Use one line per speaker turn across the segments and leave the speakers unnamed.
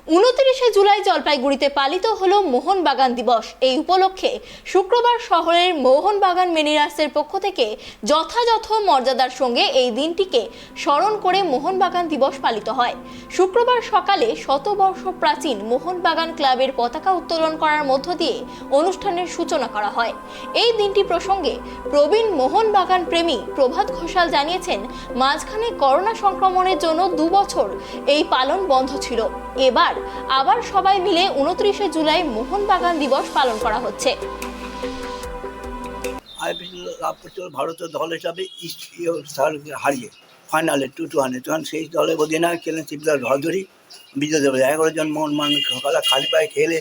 29 জুলাই জলপাইগুড়িতে পালিত হলো মোহনবাগান দিবস। এই উপলক্ষে শুক্রবার শহরের মোহনবাগান মেনিরাসের পক্ষ থেকে যথাযথ মর্যাদার সঙ্গে এই দিনটিকে স্মরণ করে মোহনবাগান দিবস পালিত হয়। শুক্রবার সকালে শতবর্ষ প্রাচীন মোহনবাগান ক্লাবের পতাকা উত্তোলন করার মধ্য দিয়ে অনুষ্ঠানের সূচনা করা হয়। এই দিনটি প্রসঙ্গে প্রবীণ মোহনবাগান প্রেমী প্রভাত ঘোষাল জানিয়েছেন, মাঝখানে করোনা সংক্রমণের জন্য 2 বছর এই পালন বন্ধ ছিল। এবার আবার সবাই মিলে 29 জুলাই মোহনবাগান দিবস পালন করা হচ্ছে।
ভারতের দল হিসাবে হারিয়ে ফাইনালে 2-1 তখন সেই দলের অধিনায়ক ছিলেন শিবদাস ভাদুরী, বিজয় দেব 11 জন মোহনবাগান খালি পায়ে খেলে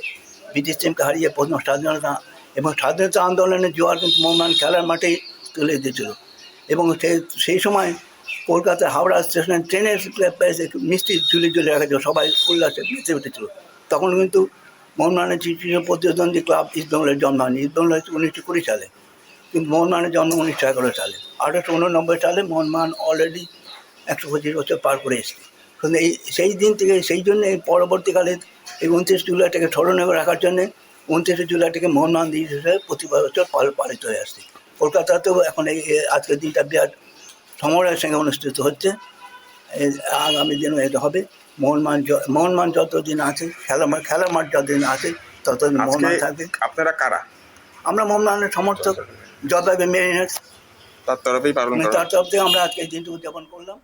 ব্রিটিশ টিমকে হারিয়ে প্রথম স্বাধীনতা এবং স্বাধীনতা আন্দোলনের জোয়ার কিন্তু মোহনবাগান খেলার মাঠেই তুলে দিয়েছিল। এবং সেই সময় কলকাতার হাওড়া স্টেশনে ট্রেনের মিষ্টি ঝুলি ঝুলে রাখা ছিল, সবাই উল্লাসে মেতে উঠেছিল। তখন কিন্তু মোহনবাগানের তৃতীয় প্রতিদ্বন্দ্বী ক্লাব ইস্টবেঙ্গলের জন্ম হয়নি। ইস্টবেঙ্গল হয়েছে 1920 সালে, কিন্তু মোহনবাগানের জন্ম 1911 সালে। 1889 সালে মোহনবাগান অলরেডি 125 বছর পার করে এসেছে। কিন্তু সেই দিন থেকে সেই জন্য এই পরবর্তীকালে এই 29 জুলাইটাকে স্মরণে রাখার জন্যে 29 জুলাইটাকে মোহনবাগান দিবস হিসেবে প্রতি বছর পালিত হয়ে আসছে। কলকাতাতেও এখন এই আজকের দিনটা বিরাট সমারোহের সঙ্গে অনুষ্ঠিত হচ্ছে। আগামী দিনও এটা হবে। মোহনবাগান যতদিন আছে, খেলার মাঠ যতদিন আছে ততদিন মোহনবাগান থাকবে।
আপনারা কারা?
আমরা মোহনবাগানের সমর্থক, জলপাইগুড়ি মেরিনার্স,
তার তরফেই পালন করা।
তার তরফ থেকে আমরা আজকে এই দিনটি উদযাপন করলাম।